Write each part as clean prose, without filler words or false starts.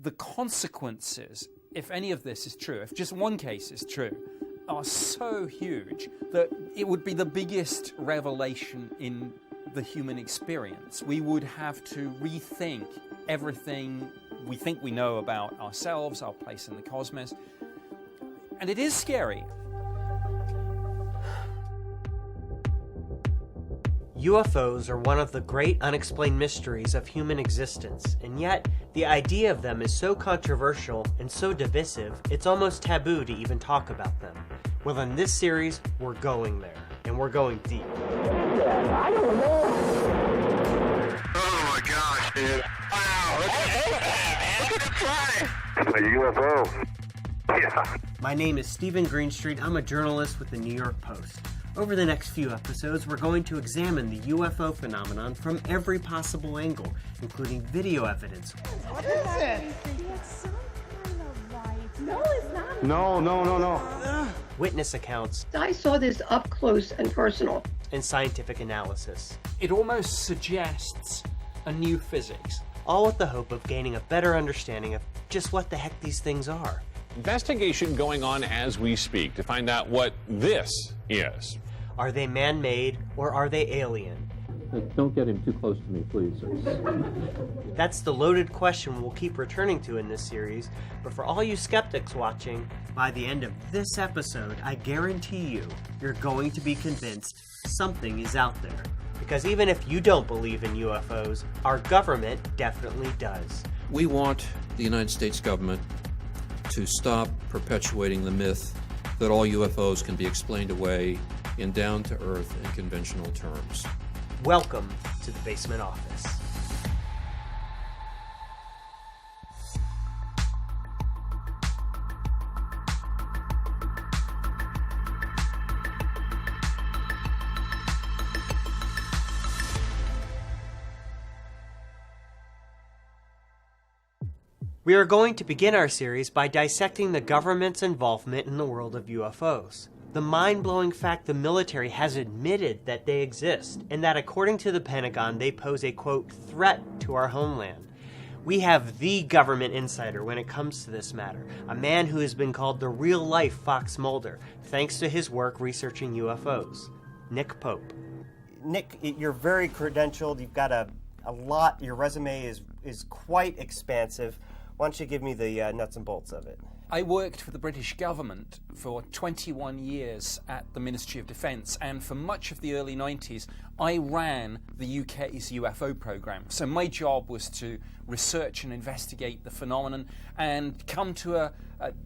the consequences, if any of this is true, if just one case is true, are so huge that it would be the biggest revelation in the human experience. We would have to rethink everything we think we know about ourselves, our place in the cosmos. And it is scary. UFOs are one of the great unexplained mysteries of human existence, and yet the idea of them is so controversial and so divisive, it's almost taboo to even talk about them. Well, in this series, we're going there, and we're going deep. I don't know. Oh my gosh, dude. Wow, look at it fly. It's a UFO. Yeah. My name is Stephen Greenstreet. I'm a journalist with the New York Post. Over the next few episodes, we're going to examine the UFO phenomenon from every possible angle, including video evidence. What is it? It's some kind of light. No, it's not. No. Witness accounts, I saw this up close and personal. and scientific analysis, It almost suggests a new physics. all with the hope of gaining a better understanding of just what the heck these things are. Investigation going on as we speak to find out what this is. Are they man-made or are they alien? Don't get him too close to me, please. That's the loaded question we'll keep returning to in this series, but for all you skeptics watching, by the end of this episode, I guarantee you're going to be convinced something is out there. Because even if you don't believe in UFOs, our government definitely does. We want the United States government to stop perpetuating the myth that all UFOs can be explained away in down-to-earth and conventional terms. Welcome to the Basement Office. We are going to begin our series by dissecting the government's involvement in the world of UFOs. The mind-blowing fact the military has admitted that they exist, and that according to the Pentagon, they pose a, quote, threat to our homeland. We have the government insider when it comes to this matter, a man who has been called the real-life Fox Mulder, thanks to his work researching UFOs, Nick Pope. Nick, you're very credentialed, you've got a lot, your resume is quite expansive. Why don't you give me the nuts and bolts of it? I worked for the British government for 21 years at the Ministry of Defence, and for much of the early 90s, I ran the UK's UFO program. So my job was to research and investigate the phenomenon and come to a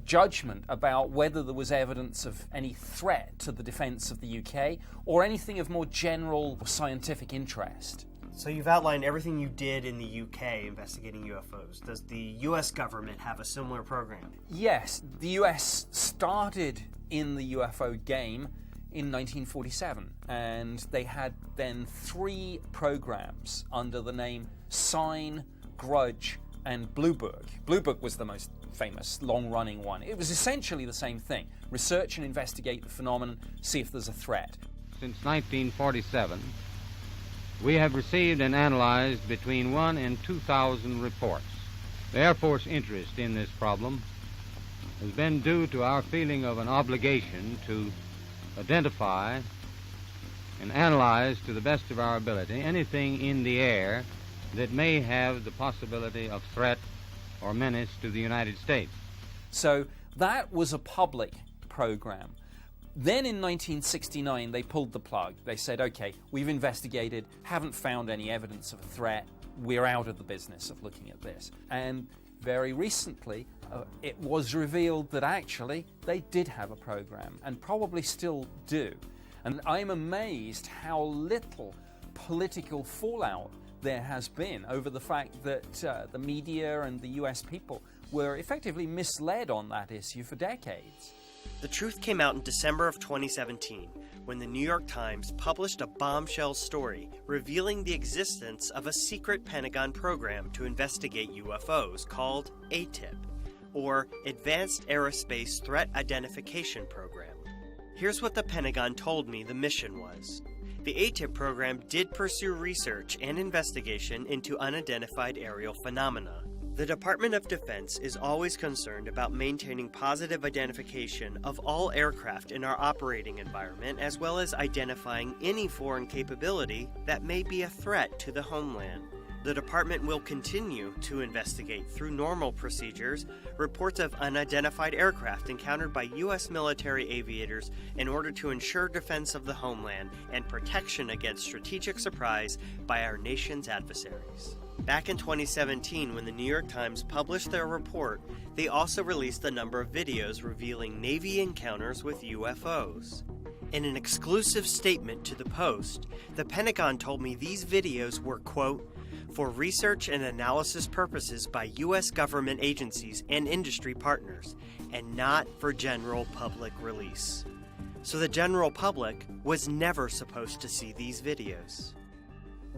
judgment about whether there was evidence of any threat to the defence of the UK or anything of more general scientific interest. So you've outlined everything you did in the UK investigating UFOs. Does the US government have a similar program? Yes, the US started in the UFO game in 1947, and they had then 3 programs under the name Sign, Grudge, and Blue Book. Blue Book was the most famous, long-running one. It was essentially the same thing. Research and investigate the phenomenon, see if there's a threat. Since 1947, we have received and analyzed between 1,000 and 2,000 reports. The Air Force interest in this problem has been due to our feeling of an obligation to identify and analyze to the best of our ability anything in the air that may have the possibility of threat or menace to the United States. So that was a public program. Then in 1969, they pulled the plug. They said, okay, we've investigated, haven't found any evidence of a threat. We're out of the business of looking at this. And very recently, it was revealed that actually they did have a program and probably still do. And I'm amazed how little political fallout there has been over the fact that the media and the US people were effectively misled on that issue for decades. The truth came out in December of 2017 when the New York Times published a bombshell story revealing the existence of a secret Pentagon program to investigate UFOs called ATIP, or Advanced Aerospace Threat Identification Program. Here's what the Pentagon told me the mission was. The ATIP program did pursue research and investigation into unidentified aerial phenomena. The Department of Defense is always concerned about maintaining positive identification of all aircraft in our operating environment, as well as identifying any foreign capability that may be a threat to the homeland. The department will continue to investigate through normal procedures reports of unidentified aircraft encountered by U.S. military aviators in order to ensure defense of the homeland and protection against strategic surprise by our nation's adversaries. Back in 2017, when the New York Times published their report, they also released a number of videos revealing Navy encounters with UFOs. In an exclusive statement to the Post, the Pentagon told me these videos were, quote, for research and analysis purposes by U.S. government agencies and industry partners, and not for general public release. So the general public was never supposed to see these videos.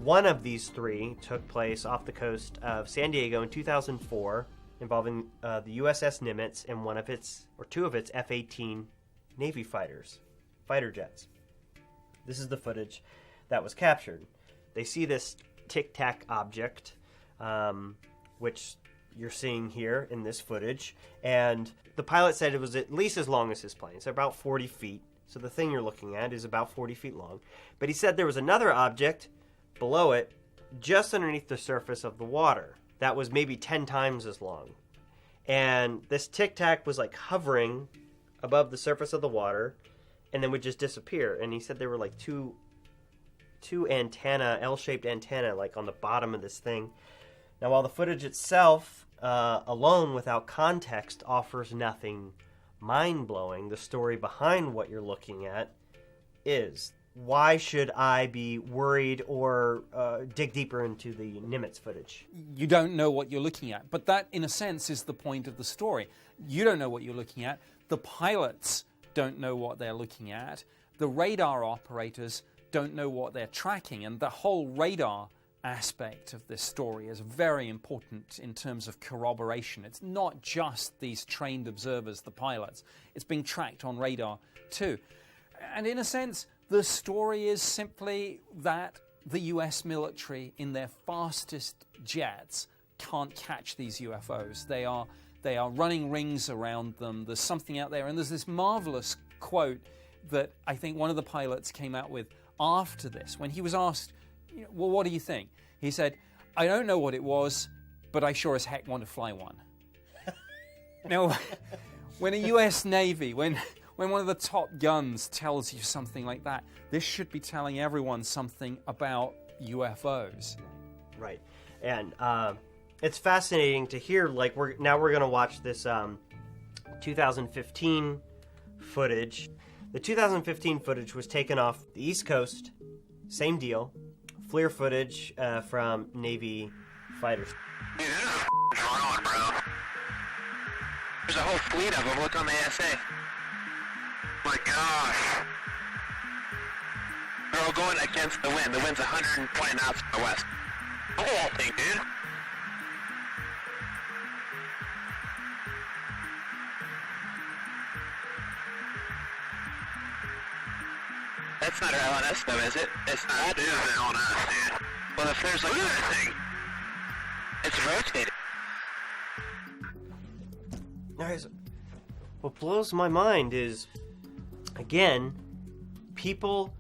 One of these three took place off the coast of San Diego in 2004, involving the USS Nimitz and two of its F-18 Navy fighter jets. This is the footage that was captured. They see this tic-tac object, which you're seeing here in this footage, and the pilot said it was at least as long as his plane, so about 40 feet. So the thing you're looking at is about 40 feet long. But he said there was another object below it, just underneath the surface of the water, that was maybe 10 times as long. And this tic-tac was like hovering above the surface of the water and then would just disappear. And he said there were like two antenna, L-shaped antenna, like on the bottom of this thing. Now, while the footage itself, alone without context, offers nothing mind-blowing, the story behind what you're looking at is, why should I be worried or dig deeper into the Nimitz footage? You don't know what you're looking at. But that, in a sense, is the point of the story. You don't know what you're looking at. The pilots don't know what they're looking at. The radar operators don't know what they're tracking. And the whole radar aspect of this story is very important in terms of corroboration. It's not just these trained observers, the pilots. It's being tracked on radar too. And in a sense, the story is simply that the US military, in their fastest jets, can't catch these UFOs. They are running rings around them. There's something out there. And there's this marvelous quote that I think one of the pilots came out with after this, when he was asked, well, what do you think? He said, I don't know what it was, but I sure as heck want to fly one. Now, when a US Navy, when one of the top guns tells you something like that, this should be telling everyone something about UFOs. Right. And it's fascinating to hear, like, we're going to watch this 2015 footage. The 2015 footage was taken off the East Coast, same deal, FLIR footage from Navy fighters. Dude, there's a drone, bro. There's a whole fleet of them. Look on the ASA. My gosh. They're all going against the wind. The wind's 120 knots from the west. The whole thing, dude. That's not our LNS though, is it? It's not. That is the LNS, dude. Well, if there's like... Look at that thing. It's rotating. Guys, what blows my mind is, again, people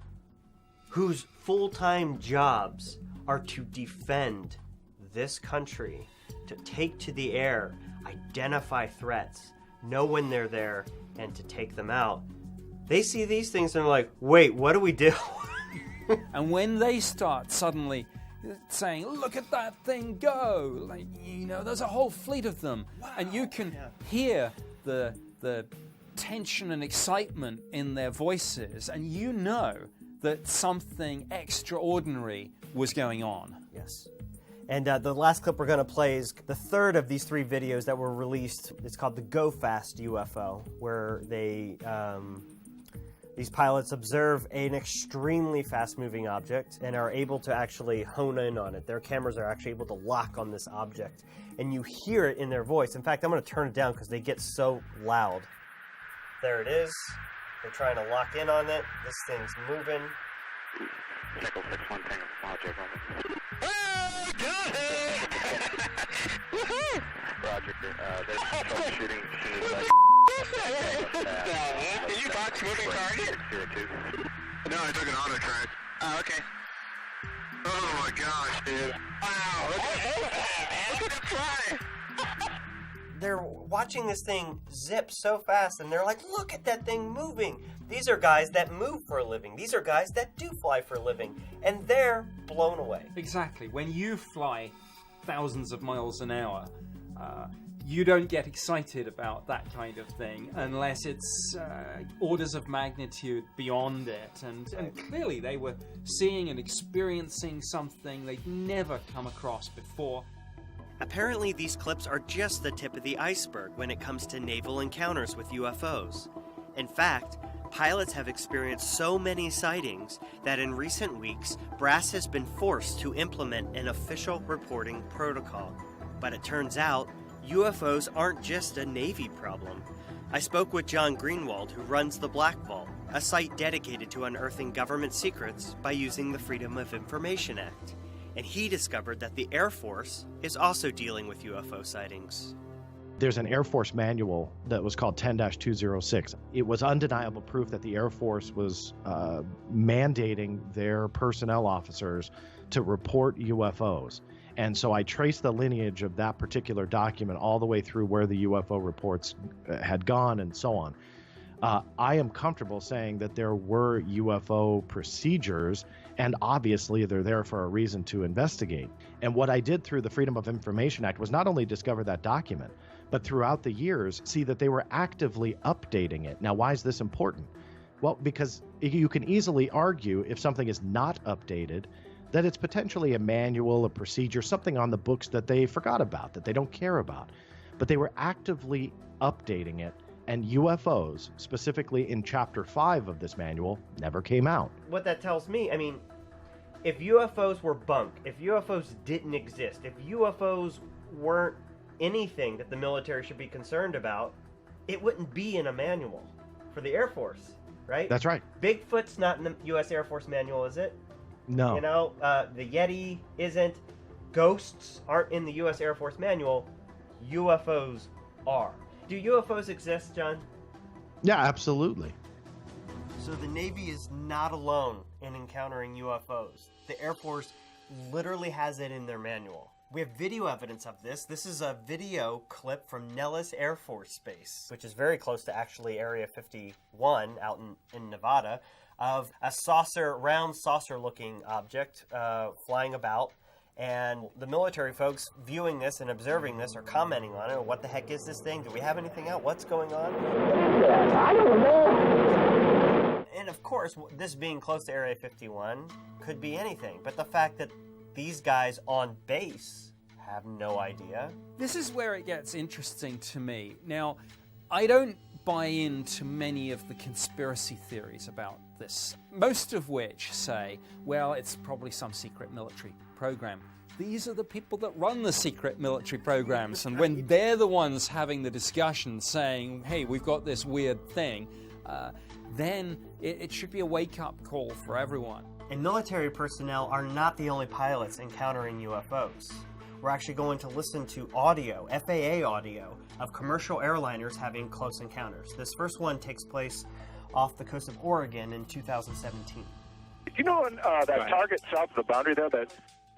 whose full-time jobs are to defend this country, to take to the air, identify threats, know when they're there, and to take them out. They see these things and they're like, wait, what do we do? And when they start suddenly saying, look at that thing go, like, there's a whole fleet of them. Wow. And you can hear the tension and excitement in their voices, and you know that something extraordinary was going on. Yes. And the last clip we're going to play is the third of these three videos that were released. It's called the Go Fast UFO, where these pilots observe an extremely fast-moving object and are able to actually hone in on it. Their cameras are actually able to lock on this object, and you hear it in their voice. In fact, I'm going to turn it down because they get so loud. There it is. They're trying to lock in on it. This thing's moving. Nickel 6-1 Tango, object. Oh, got it! Woohoo! There's troubleshooting as soon as Did you box moving target? No, I took an auto track. Oh, okay. Oh my gosh, dude. Wow, look at it fly. They're watching this thing zip so fast, and they're like, look at that thing moving. These are guys that move for a living. These are guys that do fly for a living. And they're blown away. Exactly. When you fly thousands of miles an hour, you don't get excited about that kind of thing unless it's orders of magnitude beyond it. And clearly they were seeing and experiencing something they'd never come across before. Apparently, these clips are just the tip of the iceberg when it comes to naval encounters with UFOs. In fact, pilots have experienced so many sightings that in recent weeks, brass has been forced to implement an official reporting protocol. But it turns out, UFOs aren't just a Navy problem. I spoke with John Greenwald, who runs the Black Vault, a site dedicated to unearthing government secrets by using the Freedom of Information Act. And he discovered that the Air Force is also dealing with UFO sightings. There's an Air Force manual that was called 10-206. It was undeniable proof that the Air Force was mandating their personnel officers to report UFOs. And so I traced the lineage of that particular document all the way through where the UFO reports had gone and so on. I am comfortable saying that there were UFO procedures, and obviously they're there for a reason to investigate. And what I did through the Freedom of Information Act was not only discover that document, but throughout the years see that they were actively updating it. Now, why is this important? Well, because you can easily argue if something is not updated, that it's potentially a manual, a procedure, something on the books that they forgot about, that they don't care about. But they were actively updating it. And UFOs, specifically in Chapter 5 of this manual, never came out. What that tells me, I mean, if UFOs were bunk, if UFOs didn't exist, if UFOs weren't anything that the military should be concerned about, it wouldn't be in a manual for the Air Force, right? That's right. Bigfoot's not in the U.S. Air Force manual, is it? No. You know, the Yeti isn't. Ghosts aren't in the U.S. Air Force manual. UFOs are. Do UFOs exist, John? Yeah, absolutely. So the Navy is not alone in encountering UFOs. The Air Force literally has it in their manual. We have video evidence of this. This is a video clip from Nellis Air Force Base, which is very close to actually Area 51 out in Nevada, of a round saucer-looking object flying about. And the military folks viewing this and observing this are commenting on it. What the heck is this thing? Do we have anything out? What's going on? I don't know. And of course, this being close to Area 51 could be anything. But the fact that these guys on base have no idea. This is where it gets interesting to me. Now, I don't buy into many of the conspiracy theories about this, most of which say, well, it's probably some secret military program. These are the people that run the secret military programs, and when they're the ones having the discussion saying, hey, we've got this weird thing, then it should be a wake-up call for everyone. And military personnel are not the only pilots encountering UFOs. We're actually going to listen to audio, FAA audio, of commercial airliners having close encounters. This first one takes place off the coast of Oregon in 2017. You know that target south of the boundary there, that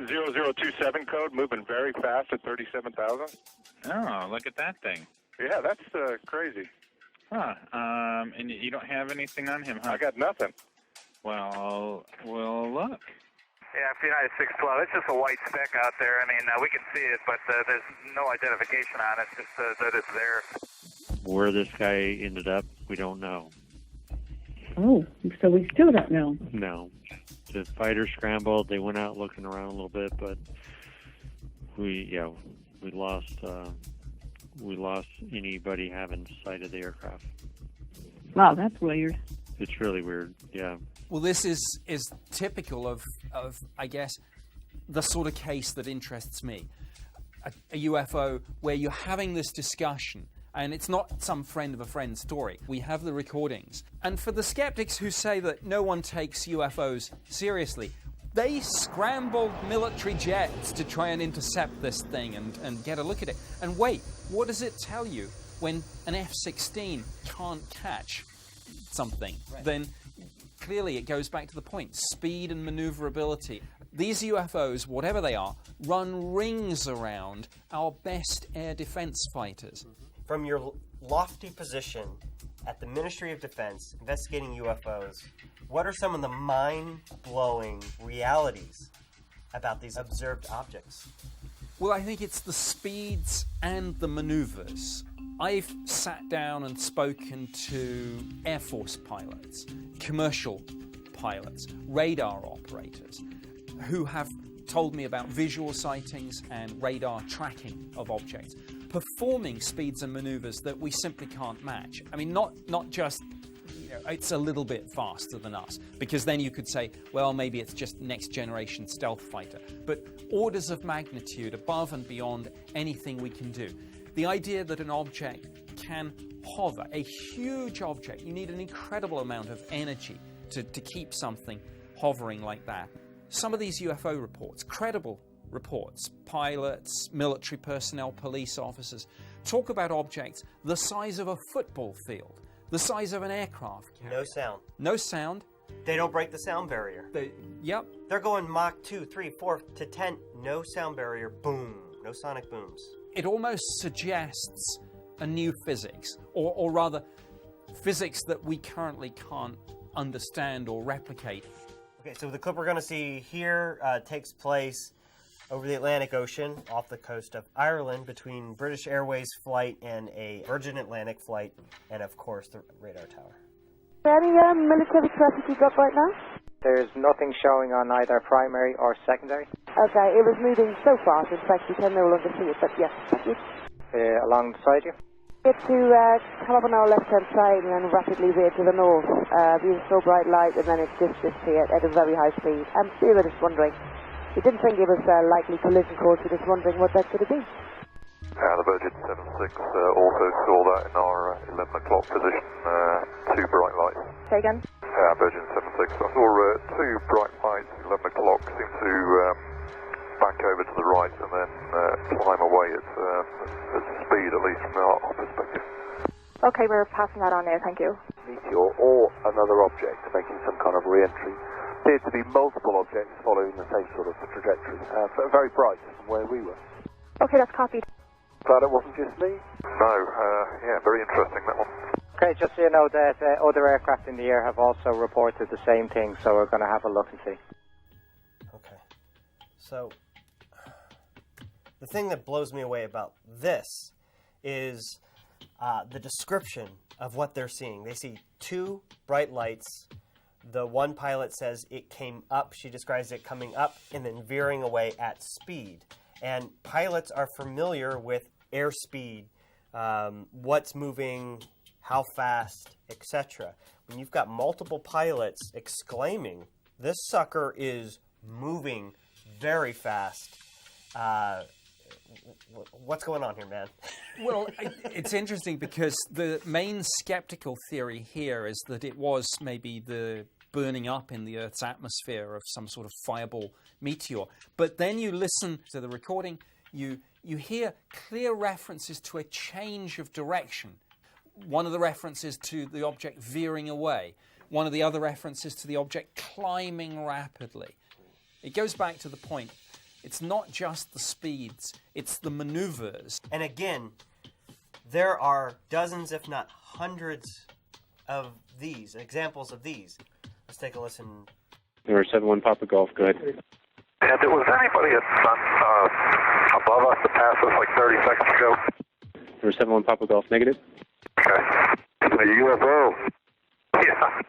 0027 code moving very fast at 37,000? Oh, look at that thing. Yeah, that's crazy. Huh. And you don't have anything on him, huh? I got nothing. Well, look. Yeah, for United 612, it's just a white speck out there. I mean, we can see it, but there's no identification on it, just that it's there. Where this guy ended up, we don't know. Oh, so we still don't know. No. The fighters scrambled. They went out looking around a little bit, but we lost anybody having sight of the aircraft. Wow, that's weird. It's really weird, yeah. Well, this is typical of, I guess, the sort of case that interests me. A UFO where you're having this discussion, and it's not some friend of a friend story. We have the recordings. And for the skeptics who say that no one takes UFOs seriously, They scrambled military jets to try and intercept this thing and get a look at it. And wait, what does it tell you when an F-16 can't catch something? Right. Then clearly it goes back to the point, speed and maneuverability. These UFOs, whatever they are, run rings around our best air defense fighters. From your lofty position at the Ministry of Defense investigating UFOs, what are some of the mind-blowing realities about these observed objects? Well, I think it's the speeds and the maneuvers. I've sat down and spoken to Air Force pilots, commercial pilots, radar operators, who have told me about visual sightings and radar tracking of objects, performing speeds and maneuvers that we simply can't match. I mean, not just, it's a little bit faster than us, because then you could say, well, maybe it's just next generation stealth fighter, but orders of magnitude above and beyond anything we can do. The idea that an object can hover, a huge object, you need an incredible amount of energy to keep something hovering like that. Some of these UFO reports, credible reports, pilots, military personnel, police officers, talk about objects the size of a football field, the size of an aircraft carrier. No sound. No sound. They don't break the sound barrier. Yep. They're going Mach 2, 3, 4 to 10. No sound barrier. Boom. No sonic booms. It almost suggests a new physics, or rather, physics that we currently can't understand or replicate. Okay, so the clip we're going to see here takes place over the Atlantic Ocean off the coast of Ireland between British Airways flight and a Virgin Atlantic flight, and of course the radar tower. Any military traffic you got right now? There's nothing showing on either primary or secondary. Okay, it was moving so fast, in fact you can no longer see it, but yes, thank you. Alongside you? Get to come up on our left-hand side and then rapidly veer to the north. We saw bright light and then it just disappeared at a very high speed. We were just wondering. We didn't think it was a likely collision course, we were just wondering what that could have been. The Virgin 76 also saw that in our 11 o'clock position, two bright lights. Say again? Virgin 76. I saw two bright lights, 11 o'clock, seem to back over to the right and then climb away at speed, at least from our perspective. Okay, we're passing that on now, thank you. Meteor or another object making some kind of re-entry. Appeared to be multiple objects following the same sort of trajectory, very bright from where we were. Okay, that's copied. Glad it wasn't just me? No, yeah, very interesting, that one. Okay, just so you know that other aircraft in the air have also reported the same thing, so we're going to have a look and see. Okay, so the thing that blows me away about this is the description of what they're seeing. They see two bright lights. The one pilot says it came up. She describes it coming up and then veering away at speed. And pilots are familiar with airspeed, what's moving, how fast, etc. When you've got multiple pilots exclaiming, this sucker is moving very fast, what's going on here, man? Well, it's interesting because the main skeptical theory here is that it was maybe the burning up in the Earth's atmosphere of some sort of fireball meteor. But then you listen to the recording, you hear clear references to a change of direction. One of the references to the object veering away. One of the other references to the object climbing rapidly. It goes back to the point. It's not just the speeds, it's the maneuvers. And again, there are dozens, if not hundreds, of these, examples of these. Let's take a listen. Number 71 Papa Golf, go ahead. And was anybody above us that passed us like 30 seconds ago? Number 71 Papa Golf, negative. Okay. A UFO. Yeah.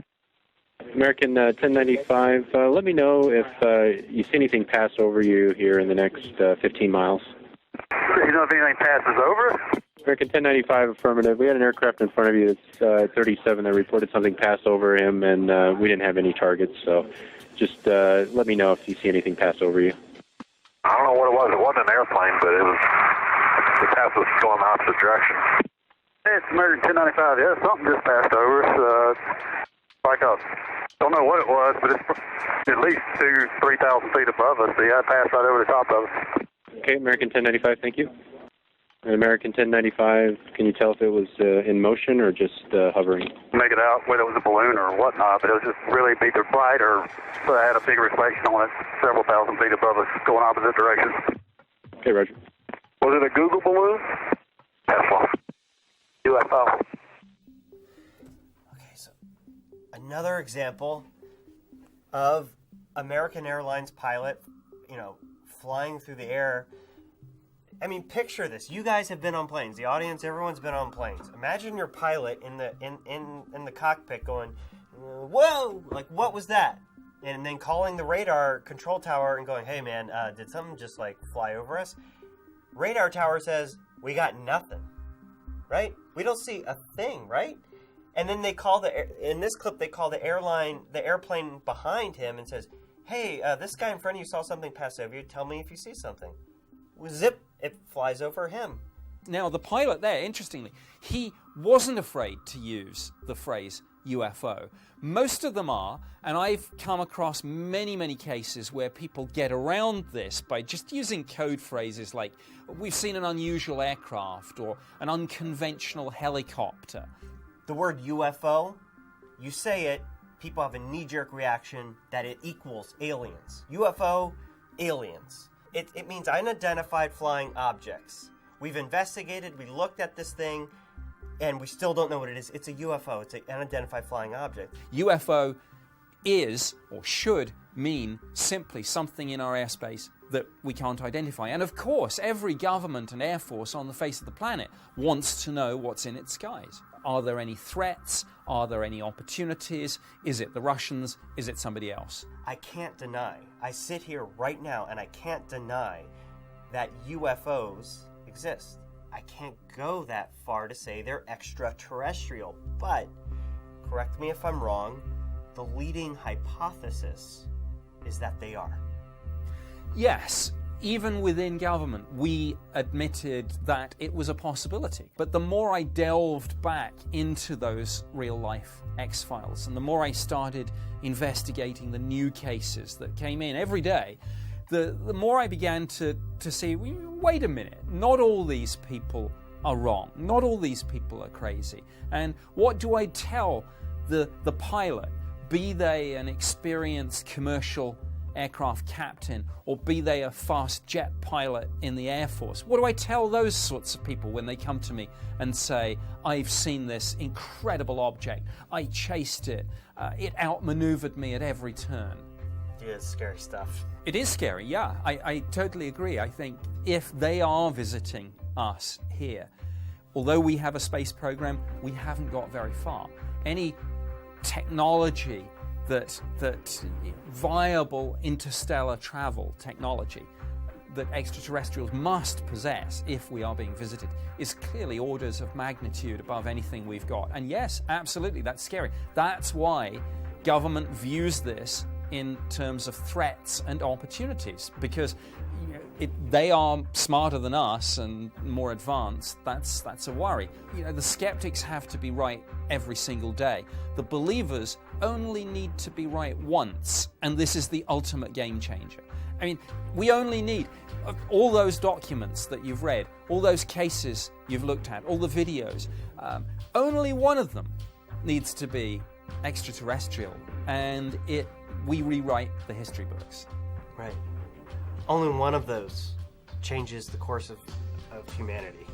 American 1095, let me know if you see anything pass over you here in the next 15 miles. You know if anything passes over? American 1095, affirmative. We had an aircraft in front of you that's 37 that reported something pass over him, and we didn't have any targets, so just let me know if you see anything pass over you. I don't know what it was. It wasn't an airplane, but the path was going the opposite direction. Hey, it's American 1095. Yeah, something just passed over us. Back up. Don't know what it was, but it's at least 3,000 feet above us. So yeah, it passed right over the top of us. Okay, American 1095, thank you. American 1095, can you tell if it was in motion or just hovering? Make it out whether it was a balloon or whatnot, but it was just really either bright or had a big reflection on it, several thousand feet above us, going opposite directions. Okay, Roger. Was it a Google balloon? Tesla. UFO. Okay, so another example of American Airlines pilot, flying through the air. I mean, picture this. You guys have been on planes. The audience, everyone's been on planes. Imagine your pilot in the cockpit going, "Whoa! Like, what was that?" And then calling the radar control tower and going, "Hey, man, did something just fly over us?" Radar tower says, "We got nothing." Right? We don't see a thing, right? And then they call in this clip, they call the airplane behind him and says, "Hey, this guy in front of you saw something pass over you. Tell me if you see something." Zip, it flies over him. Now, the pilot there, interestingly, he wasn't afraid to use the phrase UFO. Most of them are, and I've come across many, many cases where people get around this by just using code phrases like, "We've seen an unusual aircraft," or "an unconventional helicopter." The word UFO, you say it, people have a knee-jerk reaction that it equals aliens. UFO, aliens. It means unidentified flying objects. We've investigated, we looked at this thing, and we still don't know what it is. It's a UFO. It's an unidentified flying object. UFO is, or should, mean simply something in our airspace that we can't identify. And of course, every government and air force on the face of the planet wants to know what's in its skies. Are there any threats? Are there any opportunities? Is it the Russians? Is it somebody else? I can't deny. I sit here right now and I can't deny that UFOs exist. I can't go that far to say they're extraterrestrial, but correct me if I'm wrong, the leading hypothesis is that they are. Yes, even within government, we admitted that it was a possibility. But the more I delved back into those real-life X-Files, and the more I started investigating the new cases that came in every day, the more I began to see, wait a minute, not all these people are wrong. Not all these people are crazy. And what do I tell the pilot, be they an experienced commercial aircraft captain, or be they a fast jet pilot in the Air Force? What do I tell those sorts of people when they come to me and say, "I've seen this incredible object, I chased it, it outmaneuvered me at every turn"? Yeah, it's scary stuff. It is scary, yeah. I totally agree. I think if they are visiting us here, although we have a space program, we haven't got very far. Any technology that viable interstellar travel technology that extraterrestrials must possess if we are being visited is clearly orders of magnitude above anything we've got. And yes, absolutely, that's scary. That's why government views this in terms of threats and opportunities, because they are smarter than us and more advanced. That's a worry. The skeptics have to be right every single day. The believers only need to be right once, and this is the ultimate game changer. I mean, we only need all those documents that you've read, all those cases you've looked at, all the videos. Only one of them needs to be extraterrestrial, and we rewrite the history books. Right. Only one of those changes the course of humanity.